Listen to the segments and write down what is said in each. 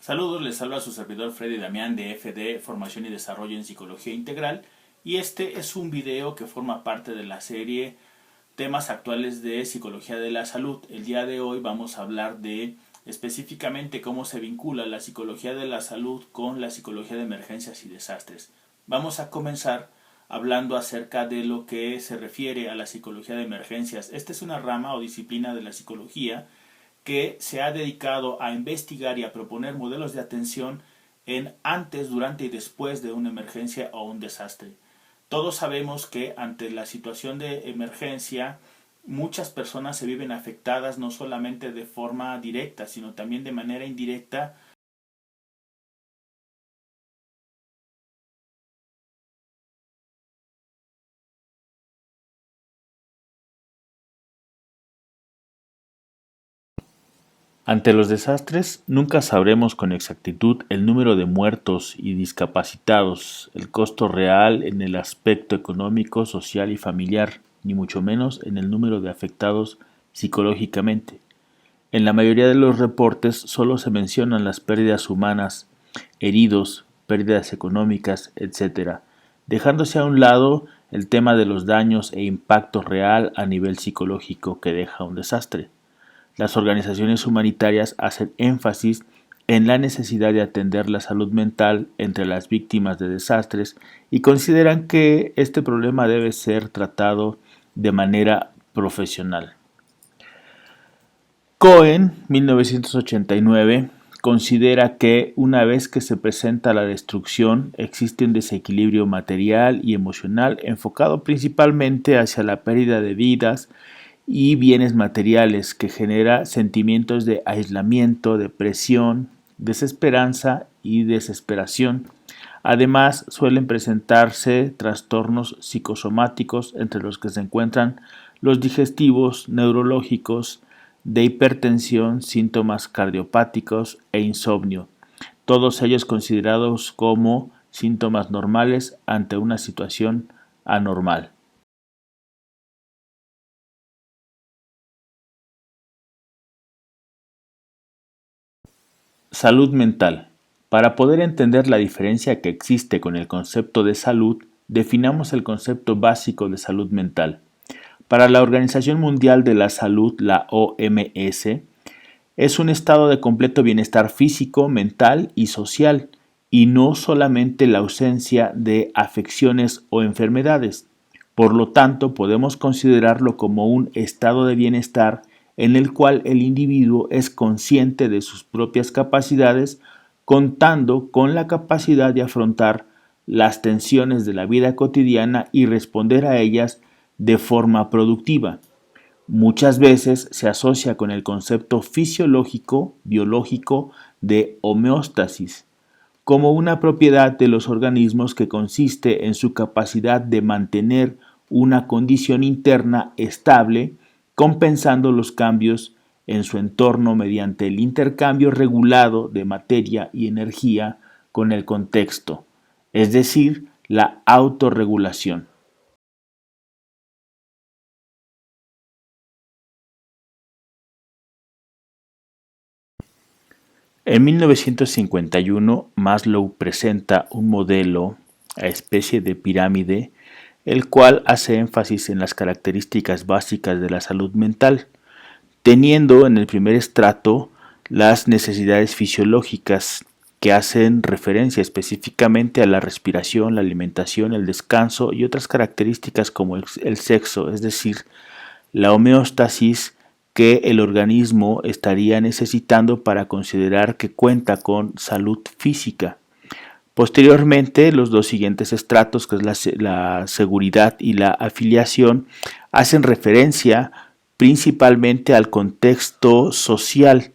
Saludos, les habla su servidor Freddy Damián de FD, Formación y Desarrollo en Psicología Integral, y este es un video que forma parte de la serie Temas actuales de Psicología de la Salud. El día de hoy vamos a hablar de específicamente cómo se vincula la Psicología de la Salud con la Psicología de Emergencias y Desastres. Vamos a comenzar hablando acerca de lo que se refiere a la Psicología de Emergencias. Esta es una rama o disciplina de la psicología que se ha dedicado a investigar y a proponer modelos de atención en antes, durante y después de una emergencia o un desastre. Todos sabemos que ante la situación de emergencia muchas personas se viven afectadas no solamente de forma directa, sino también de manera indirecta. Ante los desastres, nunca sabremos con exactitud el número de muertos y discapacitados, el costo real en el aspecto económico, social y familiar, ni mucho menos en el número de afectados psicológicamente. En la mayoría de los reportes solo se mencionan las pérdidas humanas, heridos, pérdidas económicas, etc., dejándose a un lado el tema de los daños e impacto real a nivel psicológico que deja un desastre. Las organizaciones humanitarias hacen énfasis en la necesidad de atender la salud mental entre las víctimas de desastres y consideran que este problema debe ser tratado de manera profesional. Cohen, 1989, considera que una vez que se presenta la destrucción existe un desequilibrio material y emocional enfocado principalmente hacia la pérdida de vidas y bienes materiales que genera sentimientos de aislamiento, depresión, desesperanza y desesperación. Además, suelen presentarse trastornos psicosomáticos entre los que se encuentran los digestivos, neurológicos, de hipertensión, síntomas cardiopáticos e insomnio, todos ellos considerados como síntomas normales ante una situación anormal. Salud mental. Para poder entender la diferencia que existe con el concepto de salud, definamos el concepto básico de salud mental. Para la Organización Mundial de la Salud, la OMS, es un estado de completo bienestar físico, mental y social, y no solamente la ausencia de afecciones o enfermedades. Por lo tanto, podemos considerarlo como un estado de bienestar en el cual el individuo es consciente de sus propias capacidades, contando con la capacidad de afrontar las tensiones de la vida cotidiana y responder a ellas de forma productiva. Muchas veces se asocia con el concepto fisiológico, biológico de homeostasis, como una propiedad de los organismos que consiste en su capacidad de mantener una condición interna estable, compensando los cambios en su entorno mediante el intercambio regulado de materia y energía con el contexto, es decir, la autorregulación. En 1951, Maslow presenta un modelo a especie de pirámide, el cual hace énfasis en las características básicas de la salud mental, teniendo en el primer estrato las necesidades fisiológicas que hacen referencia específicamente a la respiración, la alimentación, el descanso y otras características como el sexo, es decir, la homeostasis que el organismo estaría necesitando para considerar que cuenta con salud física. Posteriormente, los dos siguientes estratos, que es la seguridad y la afiliación, hacen referencia principalmente al contexto social,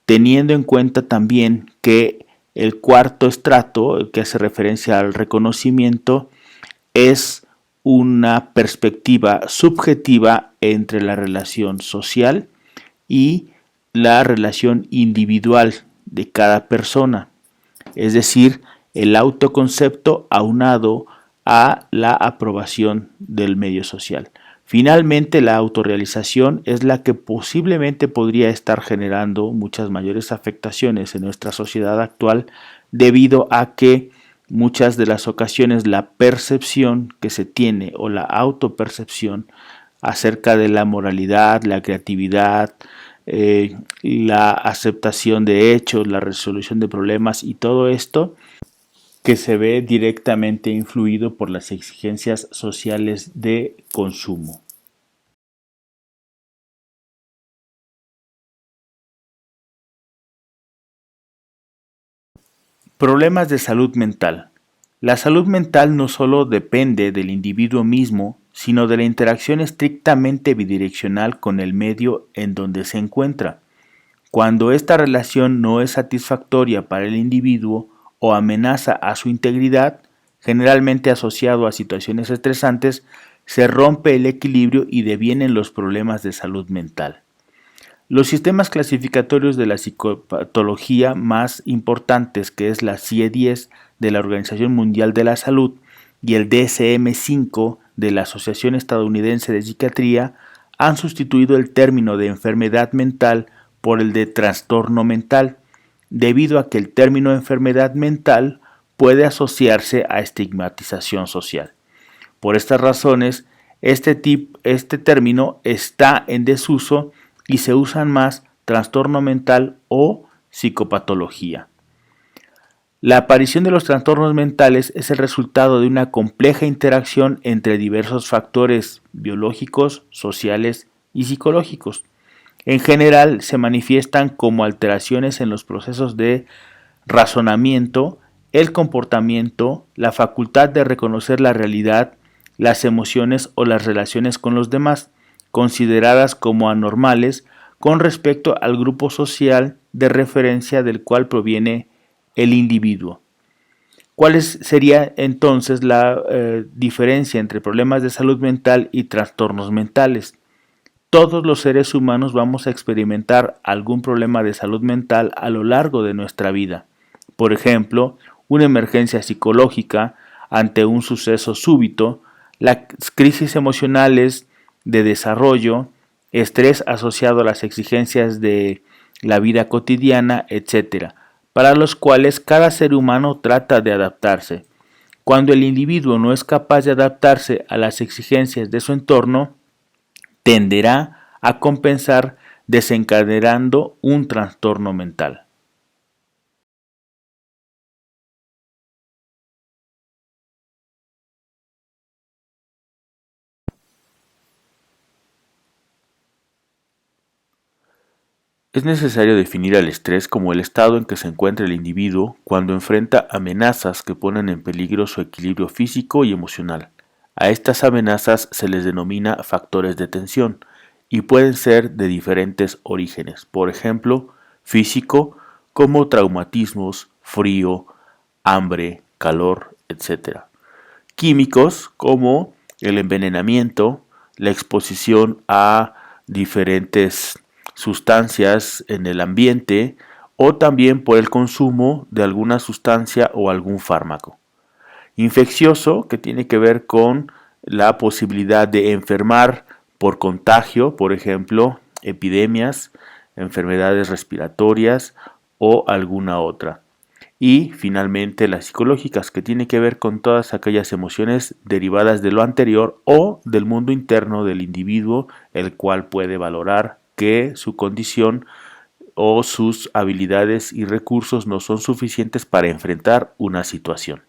teniendo en cuenta también que el cuarto estrato, que hace referencia al reconocimiento, es una perspectiva subjetiva entre la relación social y la relación individual de cada persona, es decir, el autoconcepto aunado a la aprobación del medio social. Finalmente, la autorrealización es la que posiblemente podría estar generando muchas mayores afectaciones en nuestra sociedad actual, debido a que muchas de las ocasiones la percepción que se tiene o la autopercepción acerca de la moralidad, la creatividad, la aceptación de hechos, la resolución de problemas y todo esto que se ve directamente influido por las exigencias sociales de consumo. Problemas de salud mental. La salud mental no solo depende del individuo mismo, sino de la interacción estrictamente bidireccional con el medio en donde se encuentra. Cuando esta relación no es satisfactoria para el individuo o amenaza a su integridad, generalmente asociado a situaciones estresantes, se rompe el equilibrio y devienen los problemas de salud mental. Los sistemas clasificatorios de la psicopatología más importantes, que es la CIE-10 de la Organización Mundial de la Salud y el DSM-5 de la Asociación Estadounidense de Psiquiatría, han sustituido el término de enfermedad mental por el de trastorno mental, debido a que el término enfermedad mental puede asociarse a estigmatización social. Por estas razones, este término está en desuso y se usan más trastorno mental o psicopatología. La aparición de los trastornos mentales es el resultado de una compleja interacción entre diversos factores biológicos, sociales y psicológicos. En general, se manifiestan como alteraciones en los procesos de razonamiento, el comportamiento, la facultad de reconocer la realidad, las emociones o las relaciones con los demás, consideradas como anormales con respecto al grupo social de referencia del cual proviene el individuo. ¿Cuál sería entonces la diferencia entre problemas de salud mental y trastornos mentales? Todos los seres humanos vamos a experimentar algún problema de salud mental a lo largo de nuestra vida. Por ejemplo, una emergencia psicológica ante un suceso súbito, las crisis emocionales de desarrollo, estrés asociado a las exigencias de la vida cotidiana, etc., para los cuales cada ser humano trata de adaptarse. Cuando el individuo no es capaz de adaptarse a las exigencias de su entorno, tenderá a compensar desencadenando un trastorno mental. Es necesario definir al estrés como el estado en que se encuentra el individuo cuando enfrenta amenazas que ponen en peligro su equilibrio físico y emocional. A estas amenazas se les denomina factores de tensión y pueden ser de diferentes orígenes, por ejemplo, físico, como traumatismos, frío, hambre, calor, etc. Químicos, como el envenenamiento, la exposición a diferentes sustancias en el ambiente o también por el consumo de alguna sustancia o algún fármaco. Infeccioso, que tiene que ver con la posibilidad de enfermar por contagio, por ejemplo, epidemias, enfermedades respiratorias o alguna otra. Y finalmente las psicológicas, que tiene que ver con todas aquellas emociones derivadas de lo anterior o del mundo interno del individuo, el cual puede valorar que su condición o sus habilidades y recursos no son suficientes para enfrentar una situación.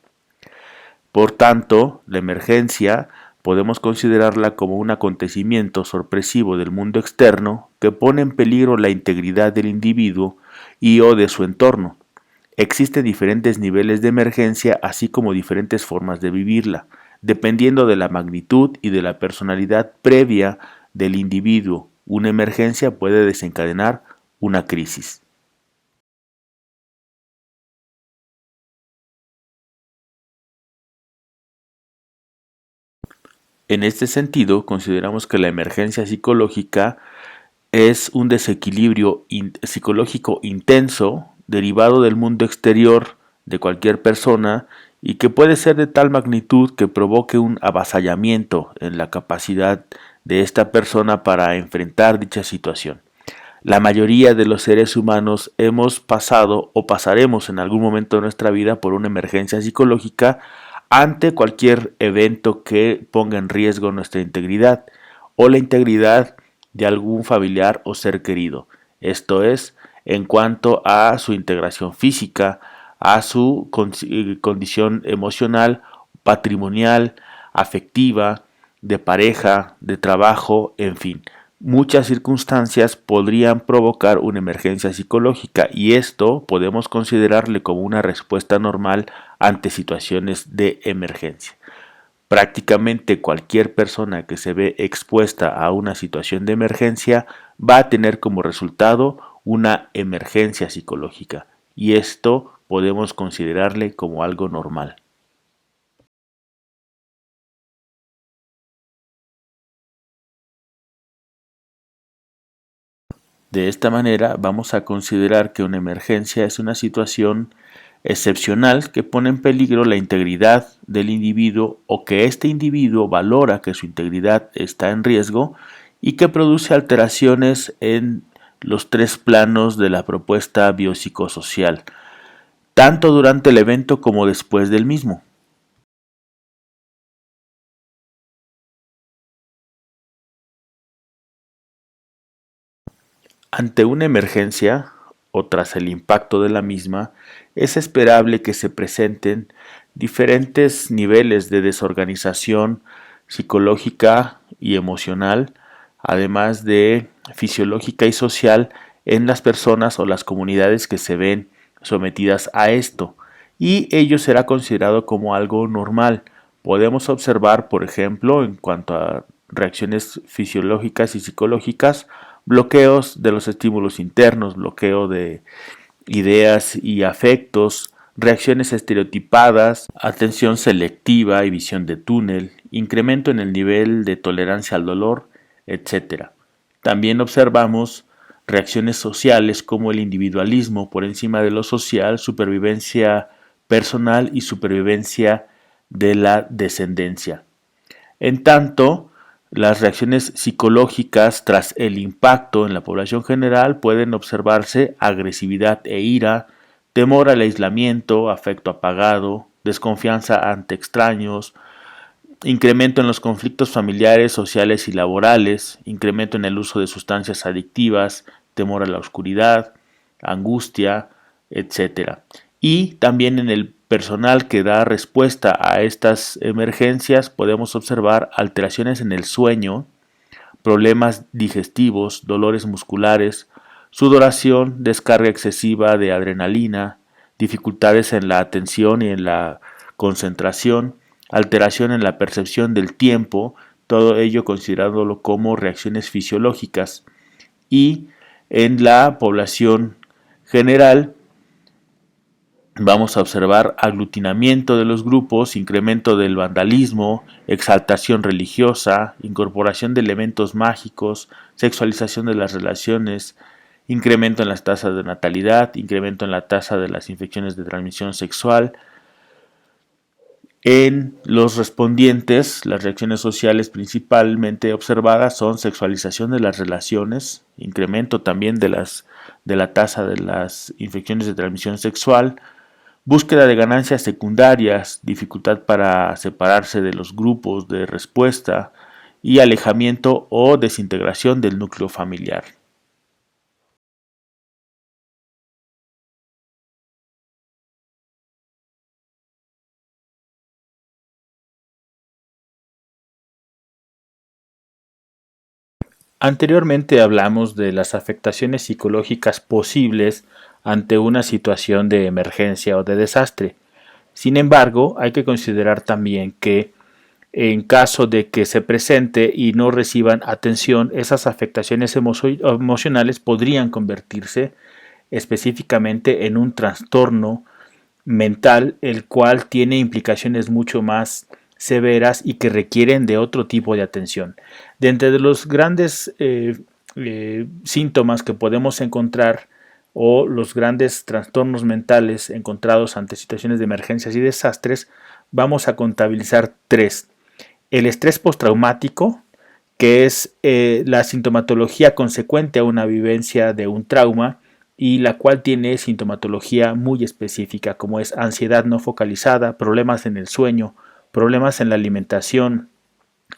Por tanto, la emergencia podemos considerarla como un acontecimiento sorpresivo del mundo externo que pone en peligro la integridad del individuo y o de su entorno. Existen diferentes niveles de emergencia, así como diferentes formas de vivirla, dependiendo de la magnitud y de la personalidad previa del individuo. Una emergencia puede desencadenar una crisis. En este sentido, consideramos que la emergencia psicológica es un desequilibrio psicológico intenso derivado del mundo exterior de cualquier persona y que puede ser de tal magnitud que provoque un avasallamiento en la capacidad de esta persona para enfrentar dicha situación. La mayoría de los seres humanos hemos pasado o pasaremos en algún momento de nuestra vida por una emergencia psicológica ante cualquier evento que ponga en riesgo nuestra integridad o la integridad de algún familiar o ser querido. Esto es, en cuanto a su integración física, a su condición emocional, patrimonial, afectiva, de pareja, de trabajo, en fin. Muchas circunstancias podrían provocar una emergencia psicológica y esto podemos considerarle como una respuesta normal ante situaciones de emergencia. Prácticamente cualquier persona que se ve expuesta a una situación de emergencia va a tener como resultado una emergencia psicológica y esto podemos considerarle como algo normal. De esta manera vamos a considerar que una emergencia es una situación excepcional que pone en peligro la integridad del individuo o que este individuo valora que su integridad está en riesgo y que produce alteraciones en los tres planos de la propuesta biopsicosocial, tanto durante el evento como después del mismo. Ante una emergencia, o tras el impacto de la misma, es esperable que se presenten diferentes niveles de desorganización psicológica y emocional, además de fisiológica y social en las personas o las comunidades que se ven sometidas a esto, y ello será considerado como algo normal. Podemos observar, por ejemplo, en cuanto a reacciones fisiológicas y psicológicas, bloqueos de los estímulos internos, bloqueo de ideas y afectos, reacciones estereotipadas, atención selectiva y visión de túnel, incremento en el nivel de tolerancia al dolor, etc. También observamos reacciones sociales como el individualismo por encima de lo social, supervivencia personal y supervivencia de la descendencia. En tanto, las reacciones psicológicas tras el impacto en la población general pueden observarse agresividad e ira, temor al aislamiento, afecto apagado, desconfianza ante extraños, incremento en los conflictos familiares, sociales y laborales, incremento en el uso de sustancias adictivas, temor a la oscuridad, angustia, etcétera. Y también en el personal que da respuesta a estas emergencias podemos observar alteraciones en el sueño, problemas digestivos, dolores musculares, sudoración, descarga excesiva de adrenalina, dificultades en la atención y en la concentración, alteración en la percepción del tiempo, todo ello considerándolo como reacciones fisiológicas. Y en la población general vamos a observar aglutinamiento de los grupos, incremento del vandalismo, exaltación religiosa, incorporación de elementos mágicos, sexualización de las relaciones, incremento en las tasas de natalidad, incremento en la tasa de las infecciones de transmisión sexual. En los respondientes, las reacciones sociales principalmente observadas son sexualización de las relaciones, incremento también de la tasa de las infecciones de transmisión sexual, búsqueda de ganancias secundarias, dificultad para separarse de los grupos de respuesta y alejamiento o desintegración del núcleo familiar. Anteriormente hablamos de las afectaciones psicológicas posibles ante una situación de emergencia o de desastre. Sin embargo, hay que considerar también que en caso de que se presente y no reciban atención, esas afectaciones emocionales podrían convertirse específicamente en un trastorno mental, el cual tiene implicaciones mucho más severas y que requieren de otro tipo de atención. De entre los grandes síntomas que podemos encontrar o los grandes trastornos mentales encontrados ante situaciones de emergencias y desastres, vamos a contabilizar tres. El estrés postraumático, que es la sintomatología consecuente a una vivencia de un trauma y la cual tiene sintomatología muy específica, como es ansiedad no focalizada, problemas en el sueño, problemas en la alimentación,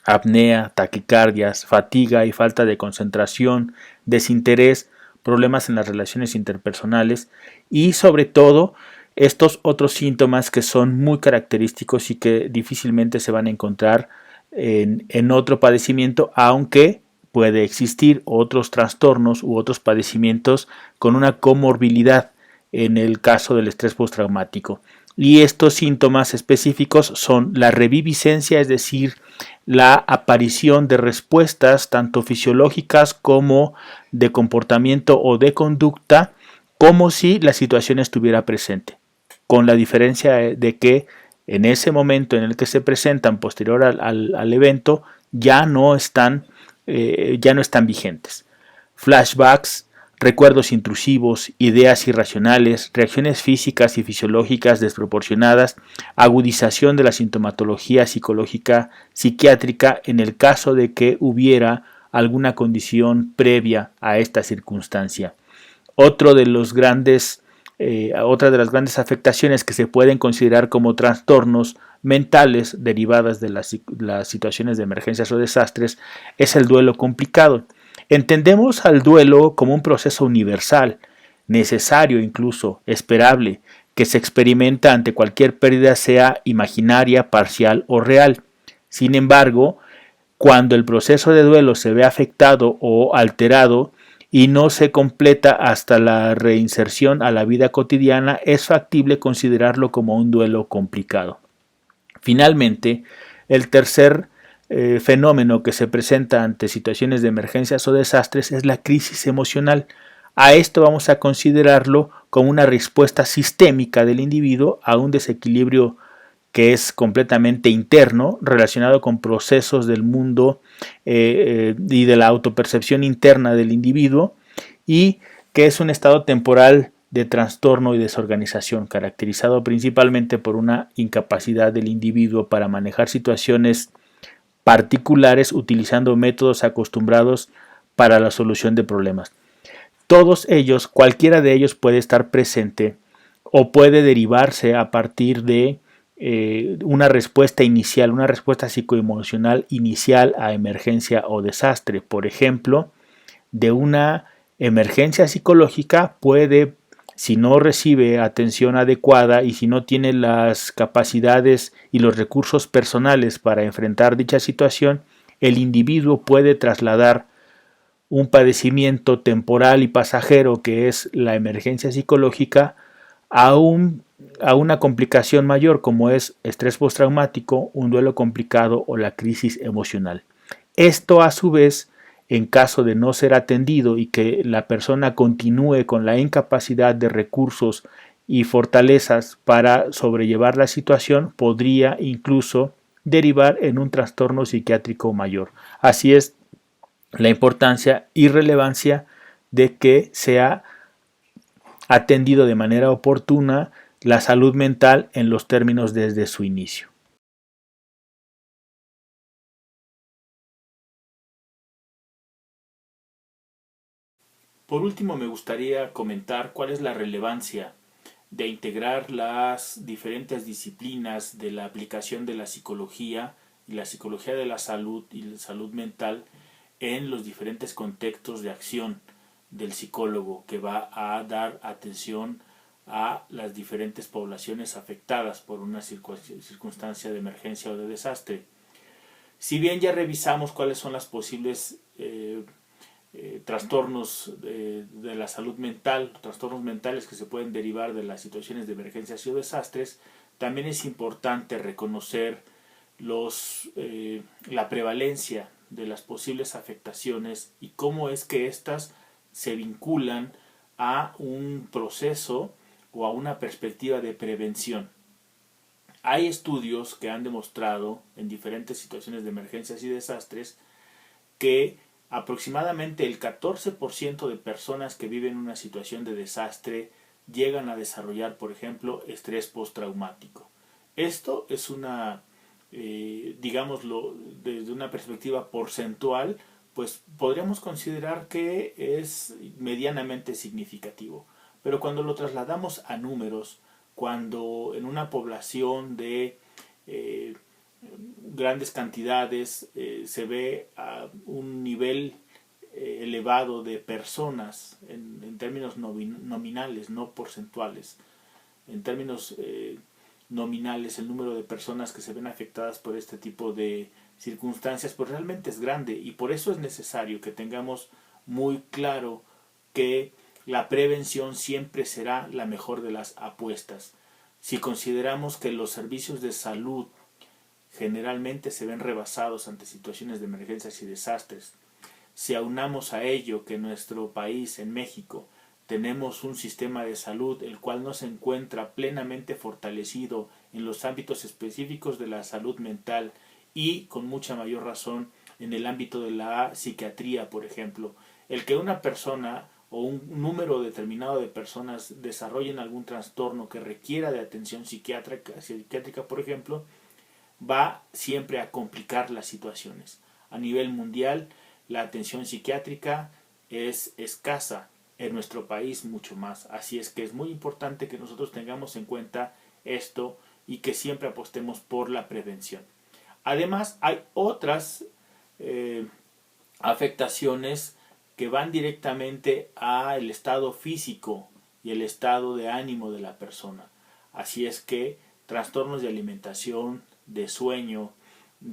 apnea, taquicardias, fatiga y falta de concentración, desinterés, problemas en las relaciones interpersonales y sobre todo estos otros síntomas que son muy característicos y que difícilmente se van a encontrar en otro padecimiento, aunque puede existir otros trastornos u otros padecimientos con una comorbilidad en el caso del estrés postraumático. Y estos síntomas específicos son la reviviscencia, es decir, la aparición de respuestas tanto fisiológicas como de comportamiento o de conducta, como si la situación estuviera presente, con la diferencia de que en ese momento en el que se presentan posterior al evento ya no están vigentes. Flashbacks, recuerdos intrusivos, ideas irracionales, reacciones físicas y fisiológicas desproporcionadas, agudización de la sintomatología psicológica psiquiátrica en el caso de que hubiera alguna condición previa a esta circunstancia. Otro de los grandes, otra de las grandes afectaciones que se pueden considerar como trastornos mentales derivadas de las situaciones de emergencias o desastres es el duelo complicado. Entendemos al duelo como un proceso universal, necesario incluso, esperable, que se experimenta ante cualquier pérdida, sea imaginaria, parcial o real. Sin embargo, cuando el proceso de duelo se ve afectado o alterado y no se completa hasta la reinserción a la vida cotidiana, es factible considerarlo como un duelo complicado. Finalmente, el tercer fenómeno que se presenta ante situaciones de emergencias o desastres es la crisis emocional. A esto vamos a considerarlo como una respuesta sistémica del individuo a un desequilibrio que es completamente interno, relacionado con procesos del mundo y de la autopercepción interna del individuo, y que es un estado temporal de trastorno y desorganización, caracterizado principalmente por una incapacidad del individuo para manejar situaciones particulares utilizando métodos acostumbrados para la solución de problemas. Todos ellos, cualquiera de ellos puede estar presente o puede derivarse a partir de una respuesta inicial, una respuesta psicoemocional inicial a emergencia o desastre. Por ejemplo, de una emergencia psicológica puede, si no recibe atención adecuada y si no tiene las capacidades y los recursos personales para enfrentar dicha situación, el individuo puede trasladar un padecimiento temporal y pasajero que es la emergencia psicológica a, a una complicación mayor como es estrés postraumático, un duelo complicado o la crisis emocional. Esto a su vez, en caso de no ser atendido y que la persona continúe con la incapacidad de recursos y fortalezas para sobrellevar la situación, podría incluso derivar en un trastorno psiquiátrico mayor. Así es la importancia y relevancia de que sea atendido de manera oportuna la salud mental en los términos desde su inicio. Por último, me gustaría comentar cuál es la relevancia de integrar las diferentes disciplinas de la aplicación de la psicología y la psicología de la salud y la salud mental en los diferentes contextos de acción del psicólogo que va a dar atención a las diferentes poblaciones afectadas por una circunstancia de emergencia o de desastre. Si bien ya revisamos cuáles son las posibles trastornos de la salud mental, trastornos mentales que se pueden derivar de las situaciones de emergencias o desastres, también es importante reconocer la prevalencia de las posibles afectaciones y cómo es que éstas se vinculan a un proceso o a una perspectiva de prevención. Hay estudios que han demostrado en diferentes situaciones de emergencias y desastres que Aproximadamente el 14% de personas que viven una situación de desastre llegan a desarrollar, por ejemplo, estrés postraumático. Esto es digámoslo, desde una perspectiva porcentual, pues podríamos considerar que es medianamente significativo. Pero cuando lo trasladamos a números, cuando en una población de eh, grandes cantidades se ve a un nivel elevado de personas en términos nominales, no porcentuales, en términos nominales, el número de personas que se ven afectadas por este tipo de circunstancias, pues realmente es grande, y por eso es necesario que tengamos muy claro que la prevención siempre será la mejor de las apuestas. Si consideramos que los servicios de salud generalmente se ven rebasados ante situaciones de emergencias y desastres, si aunamos a ello que en nuestro país, en México, tenemos un sistema de salud el cual no se encuentra plenamente fortalecido en los ámbitos específicos de la salud mental y con mucha mayor razón en el ámbito de la psiquiatría, por ejemplo, el que una persona o un número determinado de personas desarrollen algún trastorno que requiera de atención psiquiátrica, por ejemplo, va siempre a complicar las situaciones. A nivel mundial, la atención psiquiátrica es escasa, en nuestro país mucho más. Así es que es muy importante que nosotros tengamos en cuenta esto y que siempre apostemos por la prevención. Además, hay otras afectaciones que van directamente al estado físico y el estado de ánimo de la persona. Así es que trastornos de alimentación, de sueño,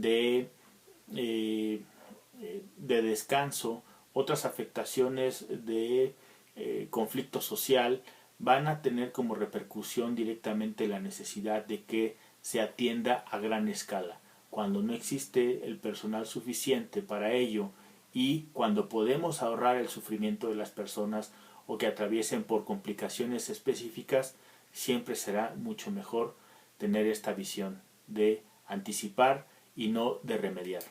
eh, de descanso, otras afectaciones de conflicto social, van a tener como repercusión directamente la necesidad de que se atienda a gran escala. Cuando no existe el personal suficiente para ello y cuando podemos ahorrar el sufrimiento de las personas o que atraviesen por complicaciones específicas, siempre será mucho mejor tener esta visión de anticipar y no de remediar.